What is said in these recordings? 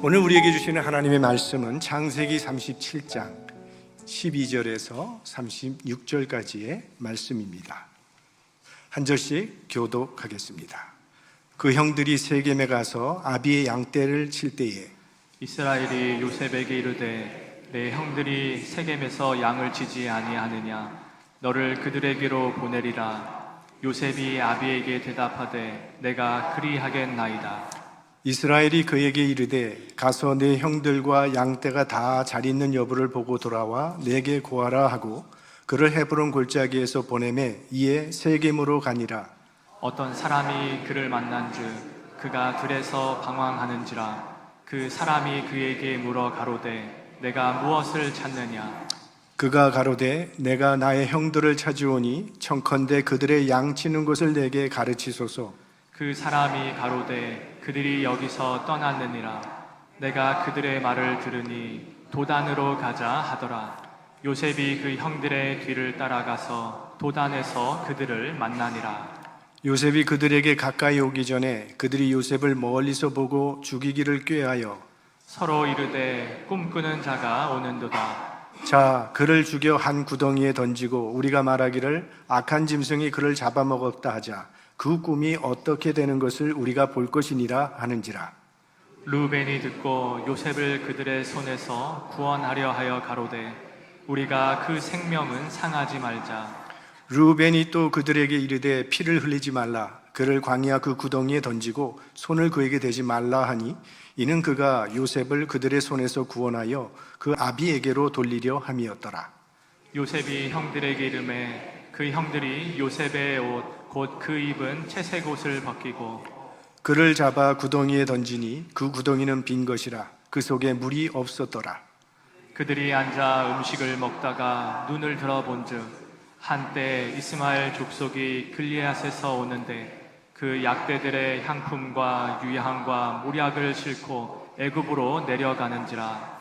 오늘 우리에게 주시는 하나님의 말씀은 창세기 37장 12절에서 36절까지의 말씀입니다. 한 절씩 교독하겠습니다. 그 형들이 세겜에 가서 아비의 양떼를 칠 때에 이스라엘이 요셉에게 이르되 내 형들이 세겜에서 양을 치지 아니하느냐 너를 그들에게로 보내리라. 요셉이 아비에게 대답하되 내가 그리하겠나이다. 이스라엘이 그에게 이르되 가서 내 형들과 양떼가 다 잘 있는 여부를 보고 돌아와 내게 고하라 하고 그를 헤브론 골짜기에서 보내매 이에 세겜으로 가니라. 어떤 사람이 그를 만난즉 그가 들에서 방황하는지라. 그 사람이 그에게 물어 가로되 내가 무엇을 찾느냐. 그가 가로되 내가 나의 형들을 찾으오니 청컨대 그들의 양 치는 것을 내게 가르치소서. 그 사람이 가로되 그들이 여기서 떠났느니라. 내가 그들의 말을 들으니 도단으로 가자 하더라. 요셉이 그 형들의 뒤를 따라가서 도단에서 그들을 만나니라. 요셉이 그들에게 가까이 오기 전에 그들이 요셉을 멀리서 보고 죽이기를 꾀하여 서로 이르되 꿈꾸는 자가 오는도다. 자 그를 죽여 한 구덩이에 던지고 우리가 말하기를 악한 짐승이 그를 잡아먹었다 하자. 그 꿈이 어떻게 되는 것을 우리가 볼 것이니라 하는지라. 루벤이 듣고 요셉을 그들의 손에서 구원하려 하여 가로되 우리가 그 생명은 상하지 말자. 르우벤이 또 그들에게 이르되 피를 흘리지 말라. 그를 광야 그 구덩이에 던지고 손을 그에게 대지 말라 하니 이는 그가 요셉을 그들의 손에서 구원하여 그 아비에게로 돌리려 함이었더라. 요셉이 형들에게 이르매 그 형들이 요셉의 옷 곧 그 입은 채색 옷을 벗기고 그를 잡아 구덩이에 던지니 그 구덩이는 빈 것이라. 그 속에 물이 없었더라. 그들이 앉아 음식을 먹다가 눈을 들어본즉 한때 이스마엘 족속이 글리앗에서 오는데 그 약대들의 향품과 유향과 모략을 싣고 애굽으로 내려가는지라.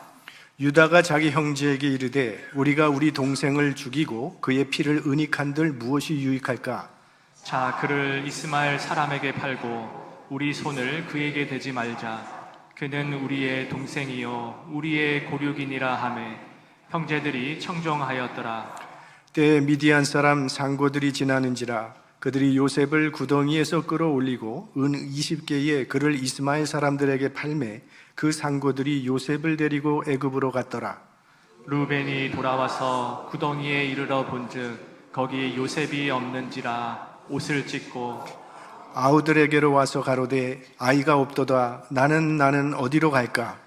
유다가 자기 형제에게 이르되 우리가 우리 동생을 죽이고 그의 피를 은닉한들 무엇이 유익할까? 자 그를 이스마엘 사람에게 팔고 우리 손을 그에게 대지 말자. 그는 우리의 동생이요 우리의 고륙이니라 하매 형제들이 청종하였더라. 때에 미디안 사람 상고들이 지나는지라. 그들이 요셉을 구덩이에서 끌어올리고 은 20개에 그를 이스마엘 사람들에게 팔매 그 상고들이 요셉을 데리고 애굽으로 갔더라. 루벤이 돌아와서 구덩이에 이르러 본즉 거기 요셉이 없는지라 옷을 찢고 아우들에게로 와서 가로되 아이가 없도다. 나는 어디로 갈까?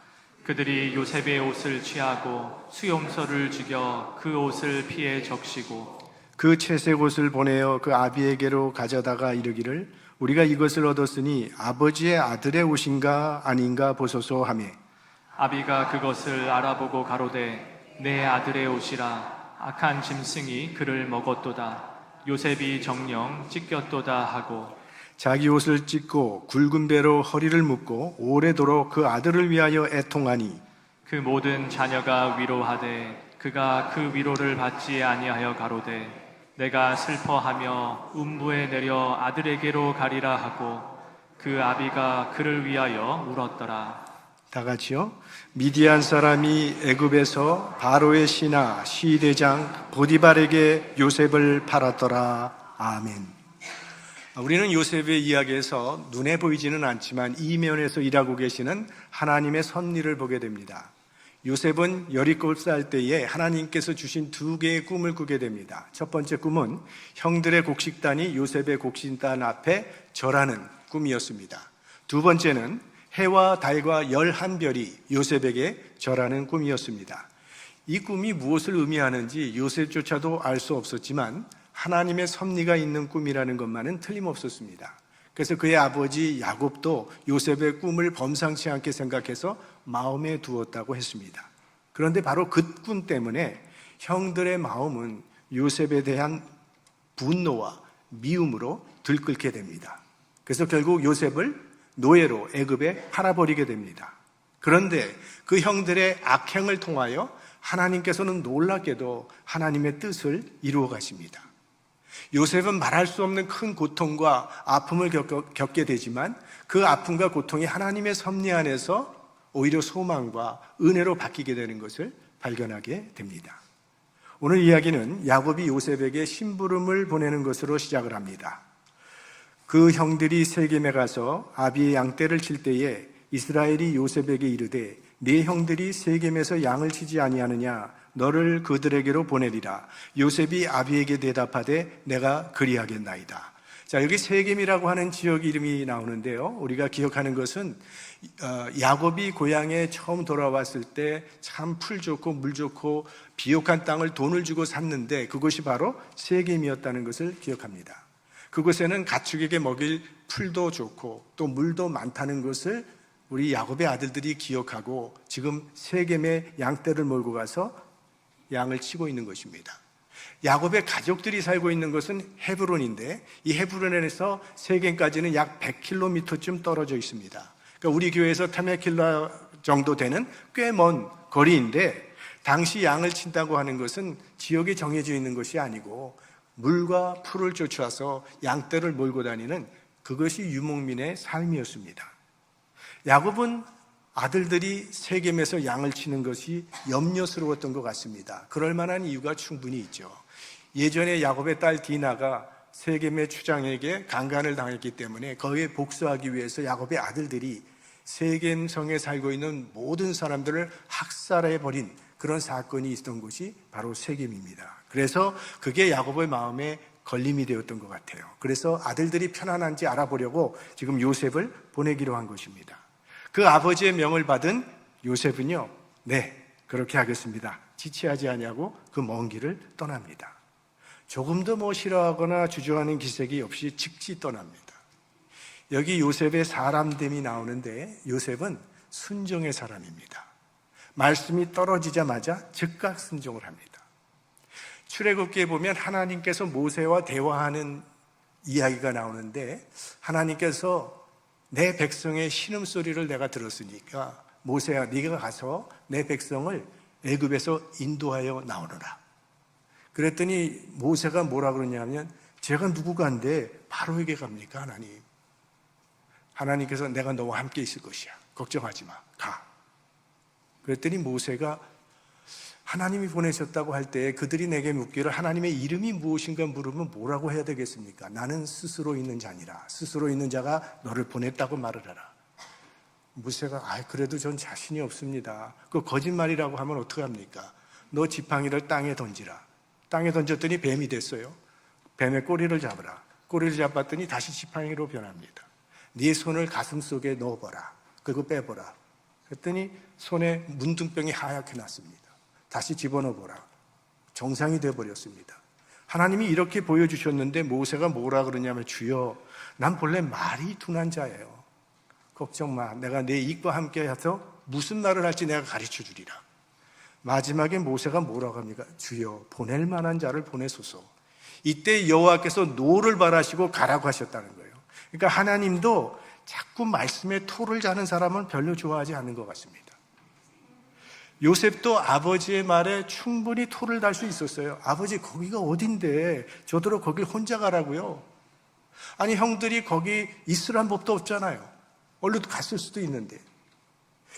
그들이 요셉의 옷을 취하고 수용소를 죽여 그 옷을 피에 적시고 그 채색 옷을 보내어 그 아비에게로 가져다가 이르기를 우리가 이것을 얻었으니 아버지의 아들의 옷인가 아닌가 보소서 하매 아비가 그것을 알아보고 가로되 내 아들의 옷이라. 악한 짐승이 그를 먹었도다. 요셉이 정령 찢겼도다 하고 자기 옷을 찢고 굵은 배로 허리를 묶고 오래도록 그 아들을 위하여 애통하니 그 모든 자녀가 위로하되 그가 그 위로를 받지 아니하여 가로되 내가 슬퍼하며 음부에 내려 아들에게로 가리라 하고 그 아비가 그를 위하여 울었더라. 다 같이요. 미디안 사람이 애굽에서 바로의 신하 시대장 보디발에게 요셉을 팔았더라. 아멘. 우리는 요셉의 이야기에서 눈에 보이지는 않지만 이면에서 일하고 계시는 하나님의 섭리를 보게 됩니다. 요셉은 17살 때에 하나님께서 주신 두 개의 꿈을 꾸게 됩니다. 첫 번째 꿈은 형들의 곡식단이 요셉의 곡식단 앞에 절하는 꿈이었습니다. 두 번째는 해와 달과 11별이 요셉에게 절하는 꿈이었습니다. 이 꿈이 무엇을 의미하는지 요셉조차도 알 수 없었지만 하나님의 섭리가 있는 꿈이라는 것만은 틀림없었습니다. 그래서 그의 아버지 야곱도 요셉의 꿈을 범상치 않게 생각해서 마음에 두었다고 했습니다. 그런데 바로 그 꿈 때문에 형들의 마음은 요셉에 대한 분노와 미움으로 들끓게 됩니다. 그래서 결국 요셉을 노예로 애굽에 팔아버리게 됩니다. 그런데 그 형들의 악행을 통하여 하나님께서는 놀랍게도 하나님의 뜻을 이루어 가십니다. 요셉은 말할 수 없는 큰 고통과 아픔을 겪게 되지만 그 아픔과 고통이 하나님의 섭리 안에서 오히려 소망과 은혜로 바뀌게 되는 것을 발견하게 됩니다. 오늘 이야기는 야곱이 요셉에게 심부름을 보내는 것으로 시작을 합니다. 그 형들이 세겜에 가서 아비의 양떼를 칠 때에 이스라엘이 요셉에게 이르되 네 형들이 세겜에서 양을 치지 아니하느냐 너를 그들에게로 보내리라. 요셉이 아비에게 대답하되 내가 그리하겠나이다. 자, 여기 세겜이라고 하는 지역 이름이 나오는데요, 우리가 기억하는 것은 야곱이 고향에 처음 돌아왔을 때 참 풀 좋고 물 좋고 비옥한 땅을 돈을 주고 샀는데 그것이 바로 세겜이었다는 것을 기억합니다. 그곳에는 가축에게 먹일 풀도 좋고 또 물도 많다는 것을 우리 야곱의 아들들이 기억하고 지금 세겜에 양떼를 몰고 가서 양을 치고 있는 것입니다. 야곱의 가족들이 살고 있는 것은 헤브론인데 이 헤브론에서 세겜까지는 약 100km쯤 떨어져 있습니다. 그러니까 우리 교회에서 300km 정도 되는 꽤 먼 거리인데 당시 양을 친다고 하는 것은 지역이 정해져 있는 것이 아니고 물과 풀을 쫓아서 양떼를 몰고 다니는 그것이 유목민의 삶이었습니다. 야곱은 아들들이 세겜에서 양을 치는 것이 염려스러웠던 것 같습니다. 그럴 만한 이유가 충분히 있죠. 예전에 야곱의 딸 디나가 세겜의 추장에게 강간을 당했기 때문에 거기에 복수하기 위해서 야곱의 아들들이 세겜 성에 살고 있는 모든 사람들을 학살해버린 그런 사건이 있었던 곳이 바로 세겜입니다. 그래서 그게 야곱의 마음에 걸림이 되었던 것 같아요. 그래서 아들들이 편안한지 알아보려고 지금 요셉을 보내기로 한 것입니다. 그 아버지의 명을 받은 요셉은요, 네, 그렇게 하겠습니다. 지체하지 아니하고 그 먼 길을 떠납니다. 조금도 싫어하거나 주저하는 기색이 없이 즉시 떠납니다. 여기 요셉의 사람됨이 나오는데 요셉은 순종의 사람입니다. 말씀이 떨어지자마자 즉각 순종을 합니다. 출애굽기에 보면 하나님께서 모세와 대화하는 이야기가 나오는데 하나님께서 내 백성의 신음소리를 내가 들었으니까 모세야 네가 가서 내 백성을 애굽에서 인도하여 나오너라. 그랬더니 모세가 뭐라 그러냐면 제가 누구간데 바로에게 갑니까 하나님. 하나님께서 내가 너와 함께 있을 것이야. 걱정하지 마. 가. 그랬더니 모세가 하나님이 보내셨다고 할 때 그들이 내게 묻기를 하나님의 이름이 무엇인가 물으면 뭐라고 해야 되겠습니까? 나는 스스로 있는 자니라. 스스로 있는 자가 너를 보냈다고 말을 하라. 모세가 그래도 전 자신이 없습니다. 그 거짓말이라고 하면 어떡합니까? 너 지팡이를 땅에 던지라. 땅에 던졌더니 뱀이 됐어요. 뱀의 꼬리를 잡으라. 꼬리를 잡았더니 다시 지팡이로 변합니다. 네 손을 가슴 속에 넣어보라. 그리고 빼보라. 그랬더니 손에 문둥병이 하얗게 났습니다. 다시 집어넣어보라. 정상이 되어버렸습니다. 하나님이 이렇게 보여주셨는데 모세가 뭐라 그러냐면 주여 난 본래 말이 둔한 자예요. 걱정 마. 내가 내 입과 함께 해서 무슨 말을 할지 내가 가르쳐 주리라. 마지막에 모세가 뭐라고 합니까? 주여 보낼 만한 자를 보내소서. 이때 여호와께서 노를 바라시고 가라고 하셨다는 거예요. 그러니까 하나님도 자꾸 말씀에 토를 자는 사람은 별로 좋아하지 않는 것 같습니다. 요셉도 아버지의 말에 충분히 토를 달 수 있었어요. 아버지 거기가 어딘데 저더러 거길 혼자 가라고요. 아니 형들이 거기 있으란 법도 없잖아요. 얼른 갔을 수도 있는데.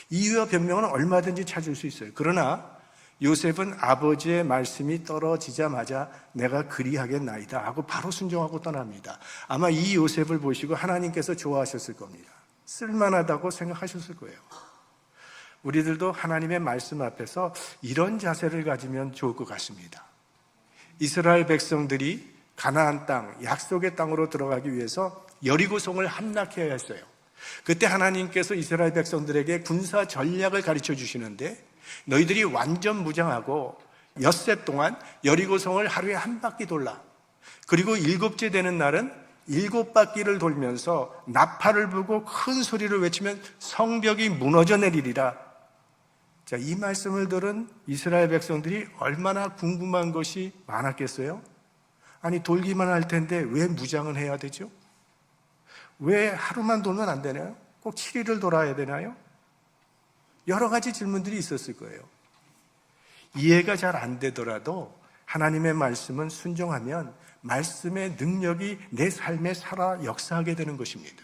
이유와 변명은 얼마든지 찾을 수 있어요. 그러나 요셉은 아버지의 말씀이 떨어지자마자 내가 그리하겠나이다 하고 바로 순종하고 떠납니다. 아마 이 요셉을 보시고 하나님께서 좋아하셨을 겁니다. 쓸만하다고 생각하셨을 거예요. 우리들도 하나님의 말씀 앞에서 이런 자세를 가지면 좋을 것 같습니다. 이스라엘 백성들이 가나안 땅, 약속의 땅으로 들어가기 위해서 여리고성을 함락해야 했어요. 그때 하나님께서 이스라엘 백성들에게 군사 전략을 가르쳐 주시는데 너희들이 완전 무장하고 엿새 동안 여리고성을 하루에 한 바퀴 돌라. 그리고 7째 되는 날은 7바퀴를 돌면서 나팔을 불고 큰 소리를 외치면 성벽이 무너져 내리리라. 자, 이 말씀을 들은 이스라엘 백성들이 얼마나 궁금한 것이 많았겠어요? 아니 돌기만 할 텐데 왜 무장을 해야 되죠? 왜 하루만 돌면 안 되나요? 꼭 7일을 돌아야 되나요? 여러 가지 질문들이 있었을 거예요. 이해가 잘 안 되더라도 하나님의 말씀은 순종하면 말씀의 능력이 내 삶에 살아 역사하게 되는 것입니다.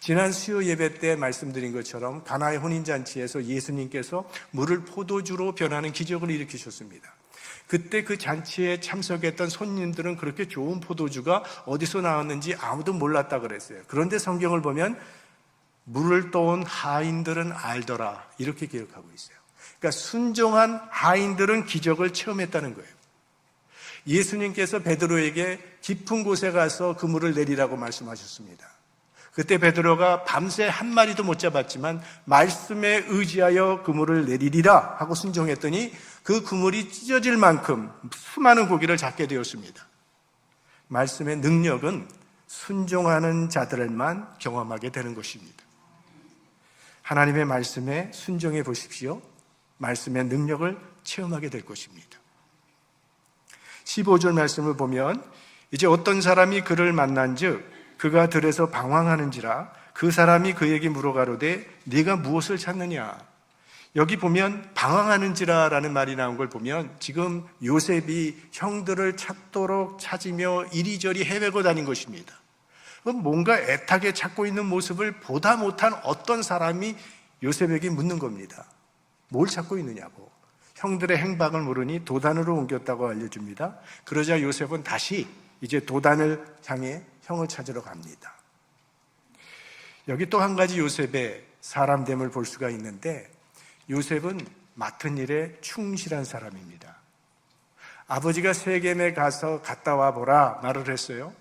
지난 수요 예배 때 말씀드린 것처럼 가나의 혼인잔치에서 예수님께서 물을 포도주로 변하는 기적을 일으키셨습니다. 그때 그 잔치에 참석했던 손님들은 그렇게 좋은 포도주가 어디서 나왔는지 아무도 몰랐다 그랬어요. 그런데 성경을 보면 물을 떠온 하인들은 알더라 이렇게 기록하고 있어요. 그러니까 순종한 하인들은 기적을 체험했다는 거예요. 예수님께서 베드로에게 깊은 곳에 가서 그 물을 내리라고 말씀하셨습니다. 그때 베드로가 밤새 한 마리도 못 잡았지만 말씀에 의지하여 그물을 내리리라 하고 순종했더니 그 그물이 찢어질 만큼 수많은 고기를 잡게 되었습니다. 말씀의 능력은 순종하는 자들만 경험하게 되는 것입니다. 하나님의 말씀에 순종해 보십시오. 말씀의 능력을 체험하게 될 것입니다. 15절 말씀을 보면 이제 어떤 사람이 그를 만난즉 그가 들에서 방황하는지라 그 사람이 그에게 물어가로되 네가 무엇을 찾느냐. 여기 보면 방황하는지라 라는 말이 나온 걸 보면 지금 요셉이 형들을 찾도록 찾으며 이리저리 헤매고 다닌 것입니다. 뭔가 애타게 찾고 있는 모습을 보다 못한 어떤 사람이 요셉에게 묻는 겁니다. 뭘 찾고 있느냐고. 형들의 행방을 모르니 도단으로 옮겼다고 알려줍니다. 그러자 요셉은 다시 이제 도단을 향해 형을 찾으러 갑니다. 여기 또 한 가지 요셉의 사람됨을 볼 수가 있는데 요셉은 맡은 일에 충실한 사람입니다. 아버지가 세겜에 가서 갔다 와보라 말을 했어요.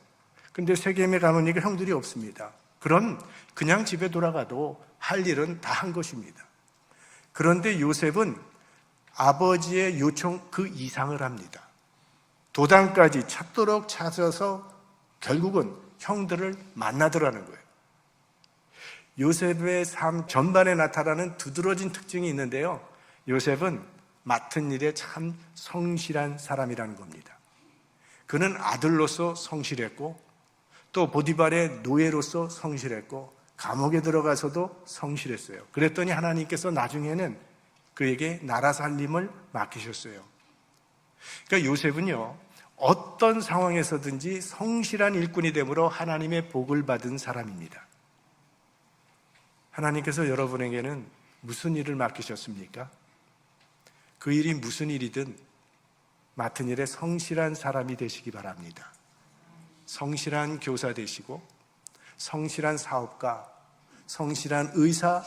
근데 세겜에 가보니까 형들이 없습니다. 그럼 그냥 집에 돌아가도 할 일은 다 한 것입니다. 그런데 요셉은 아버지의 요청 그 이상을 합니다. 도단까지 찾도록 찾아서 결국은 형들을 만나더라는 거예요. 요셉의 삶 전반에 나타나는 두드러진 특징이 있는데요. 요셉은 맡은 일에 참 성실한 사람이라는 겁니다. 그는 아들로서 성실했고 또 보디발의 노예로서 성실했고 감옥에 들어가서도 성실했어요. 그랬더니 하나님께서 나중에는 그에게 나라 살림을 맡기셨어요. 그러니까 요셉은요, 어떤 상황에서든지 성실한 일꾼이 되므로 하나님의 복을 받은 사람입니다. 하나님께서 여러분에게는 무슨 일을 맡기셨습니까? 그 일이 무슨 일이든 맡은 일에 성실한 사람이 되시기 바랍니다. 성실한 교사 되시고 성실한 사업가, 성실한 의사,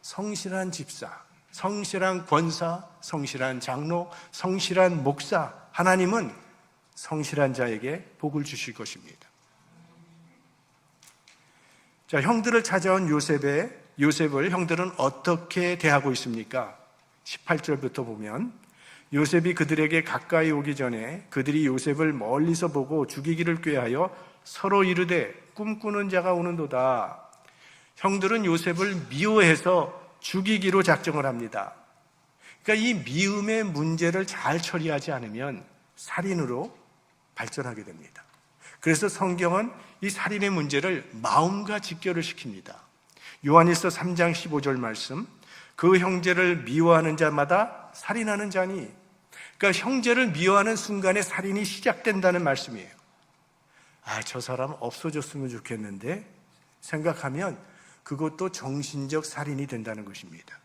성실한 집사, 성실한 권사, 성실한 장로, 성실한 목사, 하나님은 성실한 자에게 복을 주실 것입니다. 자, 형들을 찾아온 요셉을 형들은 어떻게 대하고 있습니까? 18절부터 보면 요셉이 그들에게 가까이 오기 전에 그들이 요셉을 멀리서 보고 죽이기를 꾀하여 서로 이르되 꿈꾸는 자가 오는도다. 형들은 요셉을 미워해서 죽이기로 작정을 합니다. 그러니까 이 미움의 문제를 잘 처리하지 않으면 살인으로 발전하게 됩니다. 그래서 성경은 이 살인의 문제를 마음과 직결을 시킵니다. 요한일서 3장 15절 말씀, 그 형제를 미워하는 자마다 살인하는 자니, 그러니까 형제를 미워하는 순간에 살인이 시작된다는 말씀이에요. 저 사람 없어졌으면 좋겠는데 생각하면 그것도 정신적 살인이 된다는 것입니다.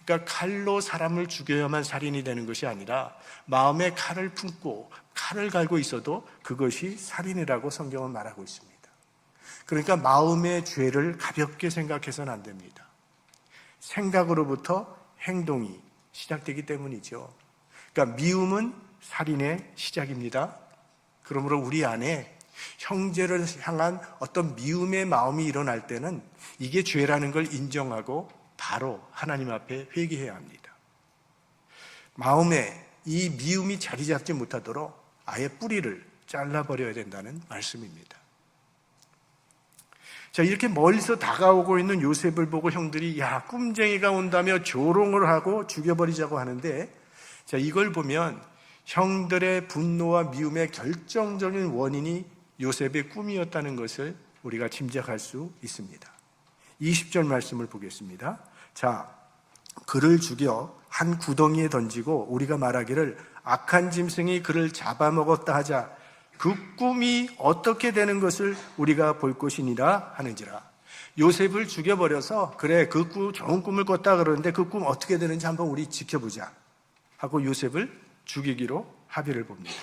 그러니까 칼로 사람을 죽여야만 살인이 되는 것이 아니라 마음에 칼을 품고 칼을 갈고 있어도 그것이 살인이라고 성경은 말하고 있습니다. 그러니까 마음의 죄를 가볍게 생각해서는 안 됩니다. 생각으로부터 행동이 시작되기 때문이죠. 그러니까 미움은 살인의 시작입니다. 그러므로 우리 안에 형제를 향한 어떤 미움의 마음이 일어날 때는 이게 죄라는 걸 인정하고 바로 하나님 앞에 회개해야 합니다. 마음에 이 미움이 자리 잡지 못하도록 아예 뿌리를 잘라버려야 된다는 말씀입니다. 자, 이렇게 멀리서 다가오고 있는 요셉을 보고 형들이 꿈쟁이가 온다며 조롱을 하고 죽여버리자고 하는데, 자, 이걸 보면 형들의 분노와 미움의 결정적인 원인이 요셉의 꿈이었다는 것을 우리가 짐작할 수 있습니다. 20절 말씀을 보겠습니다. 자, 그를 죽여 한 구덩이에 던지고 우리가 말하기를 악한 짐승이 그를 잡아먹었다 하자 그 꿈이 어떻게 되는 것을 우리가 볼 것이니라 하는지라. 요셉을 죽여버려서 그래 그 좋은 꿈을 꿨다 그러는데 그 꿈 어떻게 되는지 한번 우리 지켜보자 하고 요셉을 죽이기로 합의를 봅니다.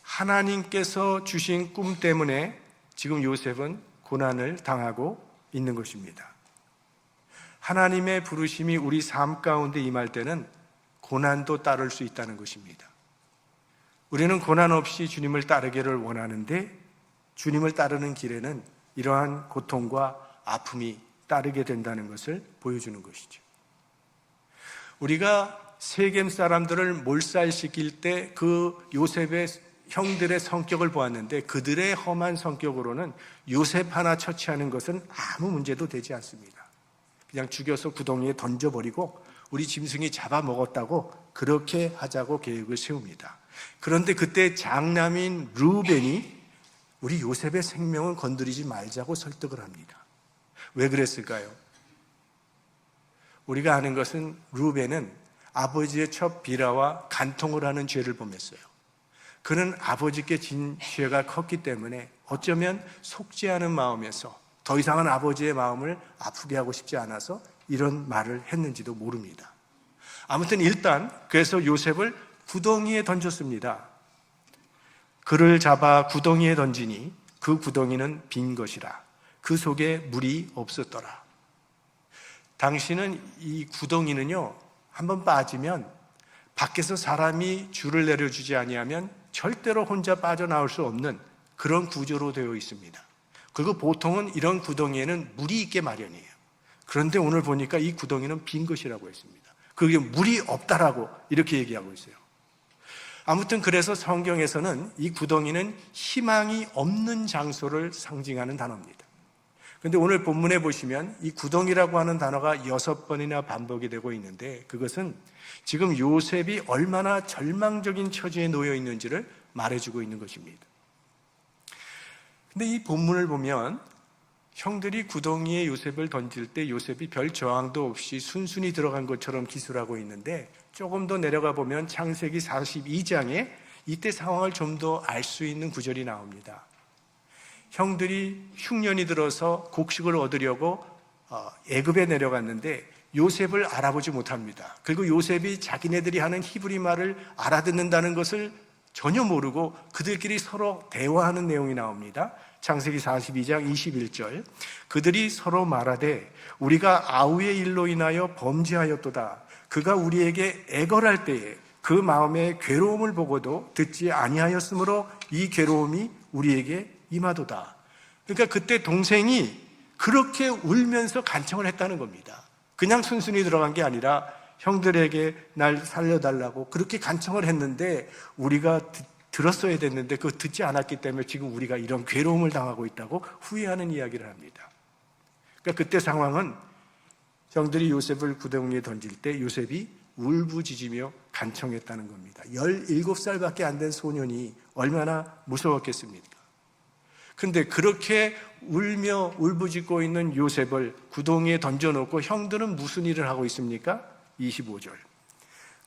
하나님께서 주신 꿈 때문에 지금 요셉은 고난을 당하고 있는 것입니다. 하나님의 부르심이 우리 삶 가운데 임할 때는 고난도 따를 수 있다는 것입니다. 우리는 고난 없이 주님을 따르기를 원하는데 주님을 따르는 길에는 이러한 고통과 아픔이 따르게 된다는 것을 보여주는 것이죠. 우리가 세겜 사람들을 몰살시킬 때 그 요셉의 형들의 성격을 보았는데 그들의 험한 성격으로는 요셉 하나 처치하는 것은 아무 문제도 되지 않습니다. 그냥 죽여서 구덩이에 던져버리고 우리 짐승이 잡아먹었다고 그렇게 하자고 계획을 세웁니다. 그런데 그때 장남인 르우벤이 우리 요셉의 생명을 건드리지 말자고 설득을 합니다. 왜 그랬을까요? 우리가 아는 것은 르우벤은 아버지의 첩 비라와 간통을 하는 죄를 범했어요. 그는 아버지께 진 죄가 컸기 때문에 어쩌면 속죄하는 마음에서 더 이상은 아버지의 마음을 아프게 하고 싶지 않아서 이런 말을 했는지도 모릅니다. 아무튼 일단 그래서 요셉을 구덩이에 던졌습니다. 그를 잡아 구덩이에 던지니 그 구덩이는 빈 것이라 그 속에 물이 없었더라. 당시는 이 구덩이는요 한번 빠지면 밖에서 사람이 줄을 내려주지 아니하면 절대로 혼자 빠져나올 수 없는 그런 구조로 되어 있습니다. 그리고 보통은 이런 구덩이에는 물이 있게 마련이에요. 그런데 오늘 보니까 이 구덩이는 빈 것이라고 했습니다. 그게 물이 없다라고 이렇게 얘기하고 있어요. 아무튼 그래서 성경에서는 이 구덩이는 희망이 없는 장소를 상징하는 단어입니다. 그런데 오늘 본문에 보시면 이 구덩이라고 하는 단어가 6번이나 반복이 되고 있는데 그것은 지금 요셉이 얼마나 절망적인 처지에 놓여 있는지를 말해주고 있는 것입니다. 근데 이 본문을 보면 형들이 구덩이에 요셉을 던질 때 요셉이 별 저항도 없이 순순히 들어간 것처럼 기술하고 있는데 조금 더 내려가 보면 창세기 42장에 이때 상황을 좀 더 알 수 있는 구절이 나옵니다. 형들이 흉년이 들어서 곡식을 얻으려고 애굽에 내려갔는데 요셉을 알아보지 못합니다. 그리고 요셉이 자기네들이 하는 히브리 말을 알아듣는다는 것을 전혀 모르고 그들끼리 서로 대화하는 내용이 나옵니다. 창세기 42장 21절 그들이 서로 말하되 우리가 아우의 일로 인하여 범죄하였도다. 그가 우리에게 애걸할 때에 그 마음의 괴로움을 보고도 듣지 아니하였으므로 이 괴로움이 우리에게 임하도다. 그러니까 그때 동생이 그렇게 울면서 간청을 했다는 겁니다. 그냥 순순히 들어간 게 아니라 형들에게 날 살려달라고 그렇게 간청을 했는데 우리가 들었어야 됐는데 그거 듣지 않았기 때문에 지금 우리가 이런 괴로움을 당하고 있다고 후회하는 이야기를 합니다. 그러니까 그때 상황은 형들이 요셉을 구덩이에 던질 때 요셉이 울부짖으며 간청했다는 겁니다. 17살밖에 안 된 소년이 얼마나 무서웠겠습니까? 근데 그렇게 울며 울부짖고 있는 요셉을 구덩이에 던져놓고 형들은 무슨 일을 하고 있습니까? 25절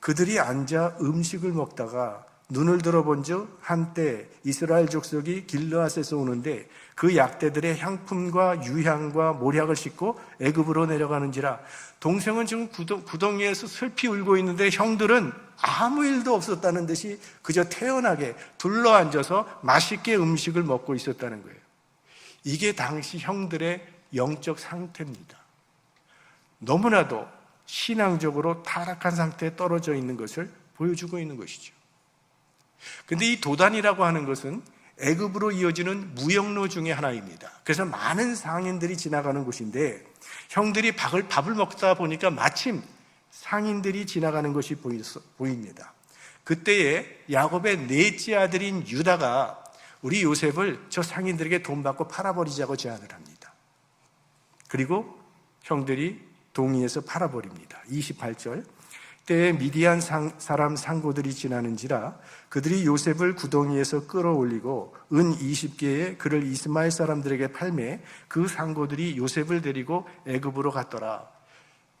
그들이 앉아 음식을 먹다가 눈을 들어본즉 한때 이스라엘 족속이 길르앗에서 오는데 그 약대들의 향품과 유향과 몰약을 싣고 애굽으로 내려가는지라. 동생은 지금 구덩이에서 슬피 울고 있는데 형들은 아무 일도 없었다는 듯이 그저 태연하게 둘러앉아서 맛있게 음식을 먹고 있었다는 거예요. 이게 당시 형들의 영적 상태입니다. 너무나도 신앙적으로 타락한 상태에 떨어져 있는 것을 보여주고 있는 것이죠. 근데 이 도단이라고 하는 것은 애굽으로 이어지는 무역로 중에 하나입니다. 그래서 많은 상인들이 지나가는 곳인데 형들이 밥을 먹다 보니까 마침 상인들이 지나가는 것이 보입니다. 그때에 야곱의 넷째 아들인 유다가 우리 요셉을 저 상인들에게 돈 받고 팔아버리자고 제안을 합니다. 그리고 형들이 동의해서 팔아버립니다. 28절 때에 미디안 사람 상고들이 지나는지라 그들이 요셉을 구덩이에서 끌어올리고 은 20개에 그를 이스마엘 사람들에게 팔매 그 상고들이 요셉을 데리고 애굽으로 갔더라.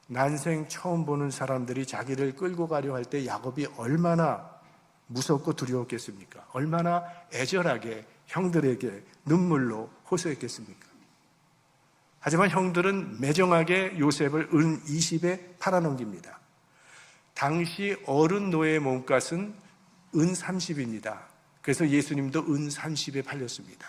난생 처음 보는 사람들이 자기를 끌고 가려 할 때 야곱이 얼마나 무섭고 두려웠겠습니까? 얼마나 애절하게 형들에게 눈물로 호소했겠습니까? 하지만 형들은 매정하게 요셉을 은 20에 팔아넘깁니다. 당시 어른 노예의 몸값은 은 30입니다. 그래서 예수님도 은 30에 팔렸습니다.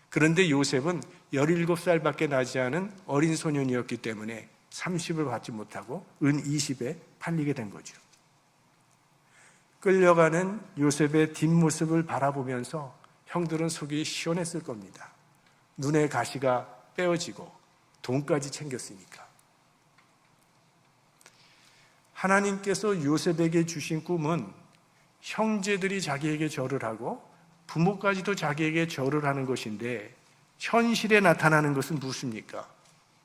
그런데 요셉은 17살밖에 나지 않은 어린 소년이었기 때문에 30을 받지 못하고 은 20에 팔리게 된 거죠. 끌려가는 요셉의 뒷모습을 바라보면서 형들은 속이 시원했을 겁니다. 눈의 가시가 빼어지고 돈까지 챙겼으니까. 하나님께서 요셉에게 주신 꿈은 형제들이 자기에게 절을 하고 부모까지도 자기에게 절을 하는 것인데, 현실에 나타나는 것은 무엇입니까?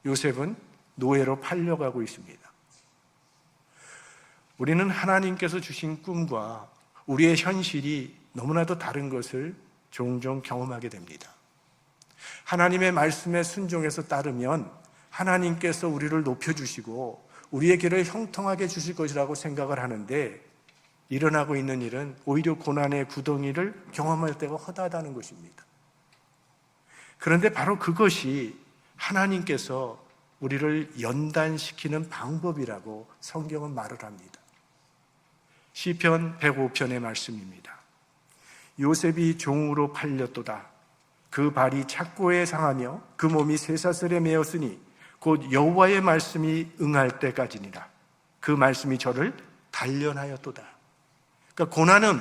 요셉은 노예로 팔려가고 있습니다. 우리는 하나님께서 주신 꿈과 우리의 현실이 너무나도 다른 것을 종종 경험하게 됩니다. 하나님의 말씀에 순종해서 따르면 하나님께서 우리를 높여주시고 우리의 길을 형통하게 주실 것이라고 생각을 하는데, 일어나고 있는 일은 오히려 고난의 구덩이를 경험할 때가 허다하다는 것입니다. 그런데 바로 그것이 하나님께서 우리를 연단시키는 방법이라고 성경은 말을 합니다. 시편 105편의 말씀입니다. 요셉이 종으로 팔렸도다. 그 발이 착고에 상하며 그 몸이 쇠사슬에 매었으니 곧 여호와의 말씀이 응할 때까지니라. 그 말씀이 저를 단련하였도다. 그러니까 고난은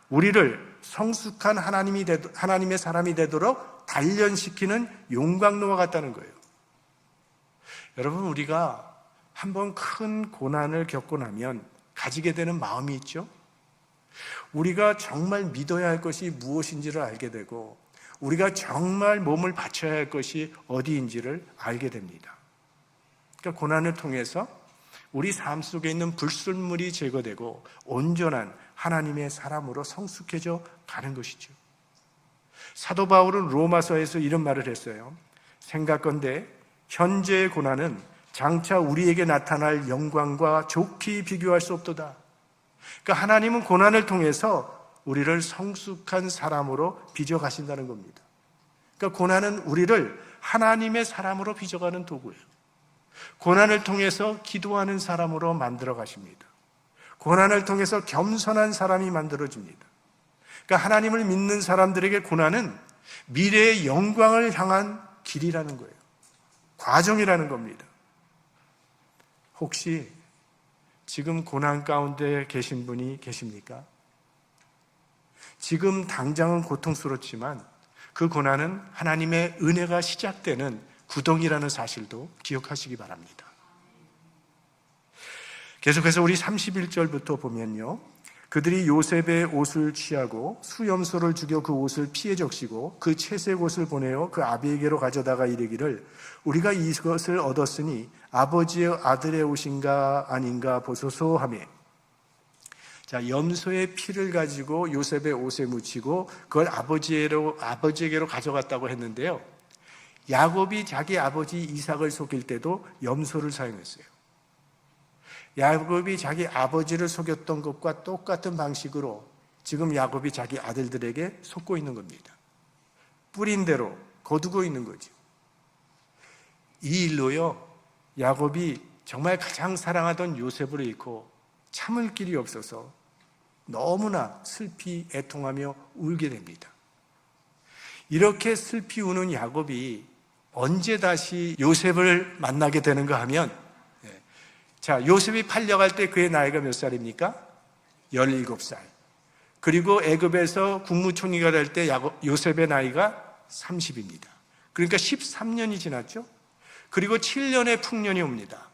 우리를 성숙한 하나님의 사람이 되도록 단련시키는 용광로와 같다는 거예요. 여러분, 우리가 한번 큰 고난을 겪고 나면 가지게 되는 마음이 있죠. 우리가 정말 믿어야 할 것이 무엇인지를 알게 되고, 우리가 정말 몸을 바쳐야 할 것이 어디인지를 알게 됩니다. 그러니까 고난을 통해서 우리 삶 속에 있는 불순물이 제거되고 온전한 하나님의 사람으로 성숙해져 가는 것이죠. 사도 바울은 로마서에서 이런 말을 했어요. 생각건대 현재의 고난은 장차 우리에게 나타날 영광과 좋게 비교할 수 없도다. 그러니까 하나님은 고난을 통해서 우리를 성숙한 사람으로 빚어가신다는 겁니다. 그러니까 고난은 우리를 하나님의 사람으로 빚어가는 도구예요. 고난을 통해서 기도하는 사람으로 만들어 가십니다. 고난을 통해서 겸손한 사람이 만들어집니다. 그러니까 하나님을 믿는 사람들에게 고난은 미래의 영광을 향한 길이라는 거예요. 과정이라는 겁니다. 혹시 지금 고난 가운데 계신 분이 계십니까? 지금 당장은 고통스럽지만 그 고난은 하나님의 은혜가 시작되는 구덩이라는 사실도 기억하시기 바랍니다. 계속해서 우리 31절부터 보면요, 그들이 요셉의 옷을 취하고 수염소를 죽여 그 옷을 피해 적시고 그 채색 옷을 보내어 그 아비에게로 가져다가 이르기를 우리가 이것을 얻었으니 아버지의 아들의 옷인가 아닌가 보소서 하며, 자, 염소의 피를 가지고 요셉의 옷에 묻히고 그걸 아버지에게로 가져갔다고 했는데요, 야곱이 자기 아버지 이삭을 속일 때도 염소를 사용했어요. 야곱이 자기 아버지를 속였던 것과 똑같은 방식으로 지금 야곱이 자기 아들들에게 속고 있는 겁니다. 뿌린 대로 거두고 있는 거죠. 이 일로요, 야곱이 정말 가장 사랑하던 요셉을 잃고 참을 길이 없어서 너무나 슬피 애통하며 울게 됩니다. 이렇게 슬피 우는 야곱이 언제 다시 요셉을 만나게 되는가 하면, 자, 요셉이 팔려갈 때 그의 나이가 몇 살입니까? 17살. 그리고 애굽에서 국무총리가 될 때 요셉의 나이가 30입니다. 그러니까 13년이 지났죠. 그리고 7년의 풍년이 옵니다.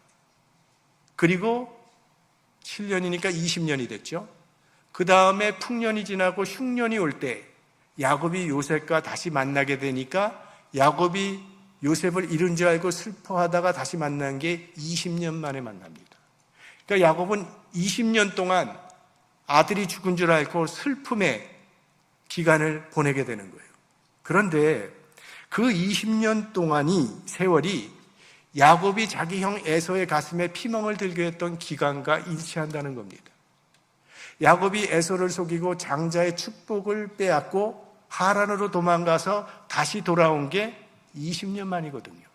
그리고 7년이니까 20년이 됐죠. 그 다음에 풍년이 지나고 흉년이 올 때 야곱이 요셉과 다시 만나게 되니까 야곱이 요셉을 잃은 줄 알고 슬퍼하다가 다시 만난 게 20년 만에 만납니다. 그러니까 야곱은 20년 동안 아들이 죽은 줄 알고 슬픔의 기간을 보내게 되는 거예요. 그런데 그 20년 동안이 세월이 야곱이 자기 형 에서의 가슴에 피멍을 들게 했던 기간과 일치한다는 겁니다. 야곱이 에서를 속이고 장자의 축복을 빼앗고 하란으로 도망가서 다시 돌아온 게 20년 만이거든요.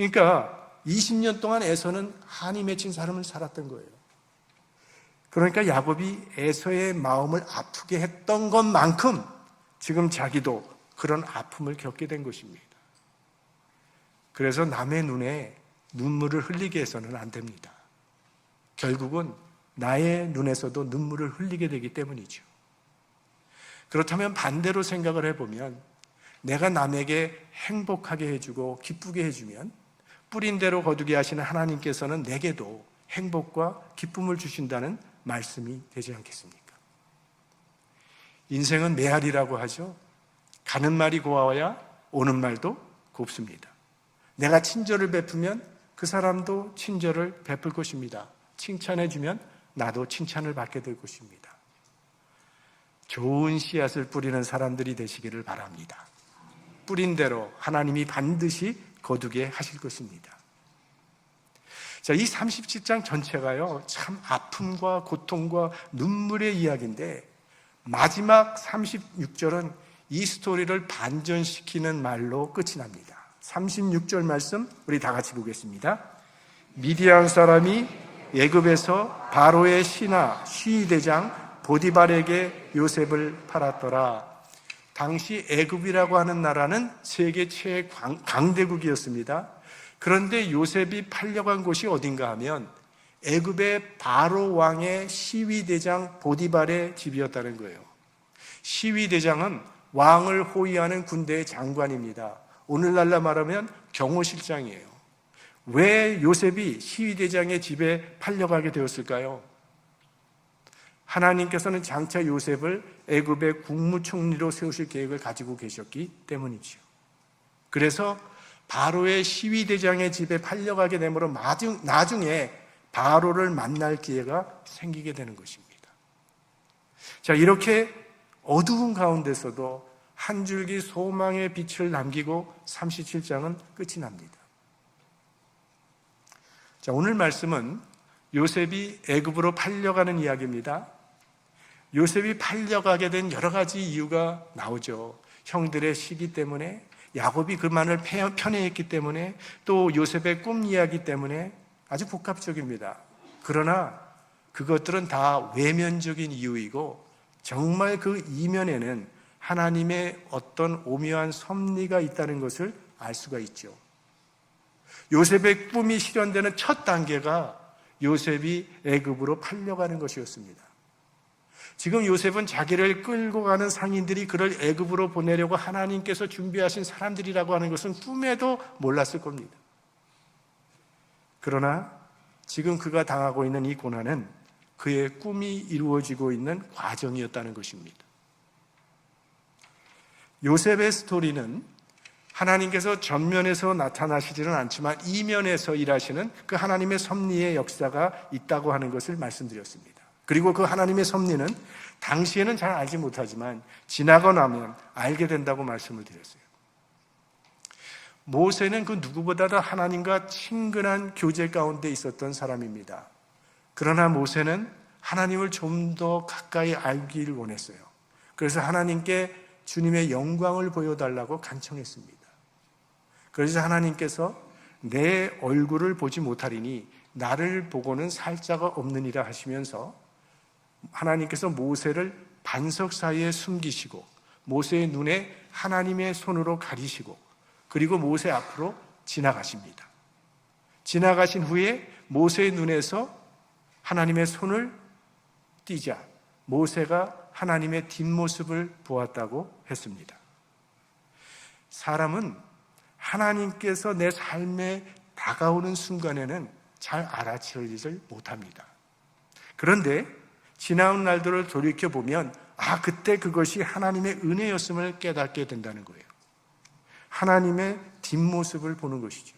그러니까 20년 동안 에서는 한이 맺힌 삶을 살았던 거예요. 그러니까 야곱이 에서의 마음을 아프게 했던 것만큼 지금 자기도 그런 아픔을 겪게 된 것입니다. 그래서 남의 눈에 눈물을 흘리게 해서는 안 됩니다. 결국은 나의 눈에서도 눈물을 흘리게 되기 때문이죠. 그렇다면 반대로 생각을 해보면 내가 남에게 행복하게 해주고 기쁘게 해주면 뿌린 대로 거두게 하시는 하나님께서는 내게도 행복과 기쁨을 주신다는 말씀이 되지 않겠습니까? 인생은 메아리라고 하죠. 가는 말이 고와야 오는 말도 곱습니다. 내가 친절을 베푸면 그 사람도 친절을 베풀 것입니다. 칭찬해주면 나도 칭찬을 받게 될 것입니다. 좋은 씨앗을 뿌리는 사람들이 되시기를 바랍니다. 뿌린 대로 하나님이 반드시 거두게 하실 것입니다. 자, 이 37장 전체가요, 참 아픔과 고통과 눈물의 이야기인데, 마지막 36절은 이 스토리를 반전시키는 말로 끝이 납니다. 36절 말씀 우리 다 같이 보겠습니다. 미디안 사람이 애굽에서 바로의 신하 시위대장 보디발에게 요셉을 팔았더라. 당시 애굽이라고 하는 나라는 세계 최강대국이었습니다. 그런데 요셉이 팔려간 곳이 어딘가 하면 애굽의 바로 왕의 시위대장 보디발의 집이었다는 거예요. 시위대장은 왕을 호위하는 군대의 장관입니다. 오늘날로 말하면 경호실장이에요. 왜 요셉이 시위대장의 집에 팔려가게 되었을까요? 하나님께서는 장차 요셉을 애굽의 국무총리로 세우실 계획을 가지고 계셨기 때문이죠. 그래서 바로의 시위대장의 집에 팔려가게 되므로 나중에 바로를 만날 기회가 생기게 되는 것입니다. 자, 이렇게 어두운 가운데서도 한 줄기 소망의 빛을 남기고 37장은 끝이 납니다. 자, 오늘 말씀은 요셉이 애굽으로 팔려가는 이야기입니다. 요셉이 팔려가게 된 여러 가지 이유가 나오죠. 형들의 시기 때문에, 야곱이 그만을 편애했기 때문에, 또 요셉의 꿈 이야기 때문에 아주 복합적입니다. 그러나 그것들은 다 외면적인 이유이고 정말 그 이면에는 하나님의 어떤 오묘한 섭리가 있다는 것을 알 수가 있죠. 요셉의 꿈이 실현되는 첫 단계가 요셉이 애굽으로 팔려가는 것이었습니다. 지금 요셉은 자기를 끌고 가는 상인들이 그를 애굽으로 보내려고 하나님께서 준비하신 사람들이라고 하는 것은 꿈에도 몰랐을 겁니다. 그러나 지금 그가 당하고 있는 이 고난은 그의 꿈이 이루어지고 있는 과정이었다는 것입니다. 요셉의 스토리는 하나님께서 전면에서 나타나시지는 않지만 이면에서 일하시는 그 하나님의 섭리의 역사가 있다고 하는 것을 말씀드렸습니다. 그리고 그 하나님의 섭리는 당시에는 잘 알지 못하지만 지나고 나면 알게 된다고 말씀을 드렸어요. 모세는 그 누구보다도 하나님과 친근한 교제 가운데 있었던 사람입니다. 그러나 모세는 하나님을 좀 더 가까이 알기를 원했어요. 그래서 하나님께 주님의 영광을 보여달라고 간청했습니다. 그래서 하나님께서 내 얼굴을 보지 못하리니 나를 보고는 살자가 없느니라 하시면서 하나님께서 모세를 반석 사이에 숨기시고 모세의 눈에 하나님의 손으로 가리시고 그리고 모세 앞으로 지나가십니다. 지나가신 후에 모세의 눈에서 하나님의 손을 띄자 모세가 하나님의 뒷모습을 보았다고 했습니다. 사람은 하나님께서 내 삶에 다가오는 순간에는 잘 알아채리질 못합니다. 그런데 지나온 날들을 돌이켜보면 그때 그것이 하나님의 은혜였음을 깨닫게 된다는 거예요. 하나님의 뒷모습을 보는 것이죠.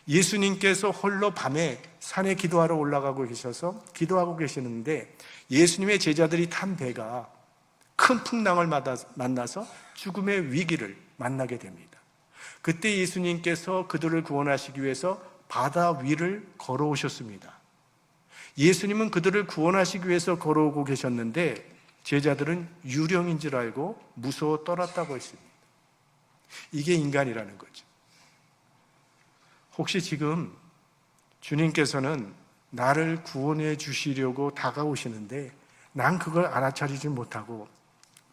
예수님께서 홀로 밤에 산에 기도하러 올라가고 계셔서 기도하고 계시는데 예수님의 제자들이 탄 배가 큰 풍랑을 만나서 죽음의 위기를 만나게 됩니다. 그때 예수님께서 그들을 구원하시기 위해서 바다 위를 걸어오셨습니다. 예수님은 그들을 구원하시기 위해서 걸어오고 계셨는데 제자들은 유령인 줄 알고 무서워 떨었다고 했습니다. 이게 인간이라는 거죠. 혹시 지금 주님께서는 나를 구원해 주시려고 다가오시는데 난 그걸 알아차리지 못하고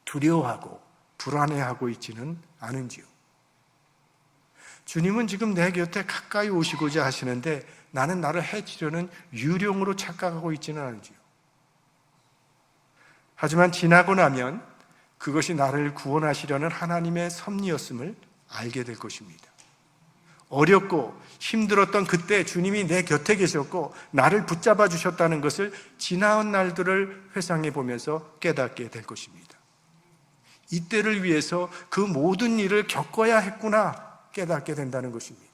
두려워하고 불안해하고 있지는 않은지요? 주님은 지금 내 곁에 가까이 오시고자 하시는데 나는 나를 해치려는 유령으로 착각하고 있지는 않은지요? 하지만 지나고 나면 그것이 나를 구원하시려는 하나님의 섭리였음을 알게 될 것입니다. 어렵고 힘들었던 그때 주님이 내 곁에 계셨고 나를 붙잡아 주셨다는 것을 지나온 날들을 회상해 보면서 깨닫게 될 것입니다. 이때를 위해서 그 모든 일을 겪어야 했구나 깨닫게 된다는 것입니다.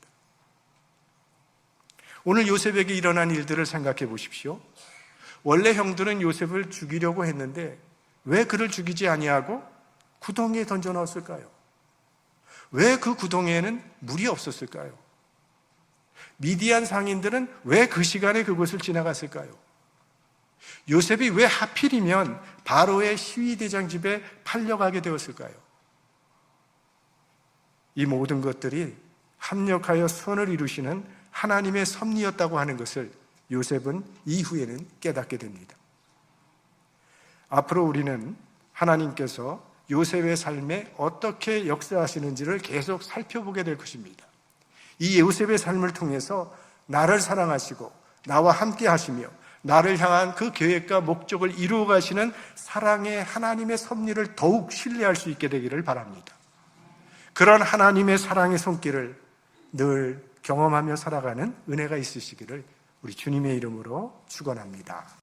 오늘 요셉에게 일어난 일들을 생각해 보십시오. 원래 형들은 요셉을 죽이려고 했는데 왜 그를 죽이지 아니하고 구덩이에 던져 넣었을까요? 왜 그 구덩이에는 물이 없었을까요? 미디안 상인들은 왜 그 시간에 그곳을 지나갔을까요? 요셉이 왜 하필이면 바로의 시위대장 집에 팔려가게 되었을까요? 이 모든 것들이 합력하여 선을 이루시는 하나님의 섭리였다고 하는 것을 요셉은 이후에는 깨닫게 됩니다. 앞으로 우리는 하나님께서 요셉의 삶에 어떻게 역사하시는지를 계속 살펴보게 될 것입니다. 이 요셉의 삶을 통해서 나를 사랑하시고 나와 함께 하시며 나를 향한 그 계획과 목적을 이루어 가시는 사랑의 하나님의 섭리를 더욱 신뢰할 수 있게 되기를 바랍니다. 그런 하나님의 사랑의 손길을 늘 경험하며 살아가는 은혜가 있으시기를 우리 주님의 이름으로 축원합니다.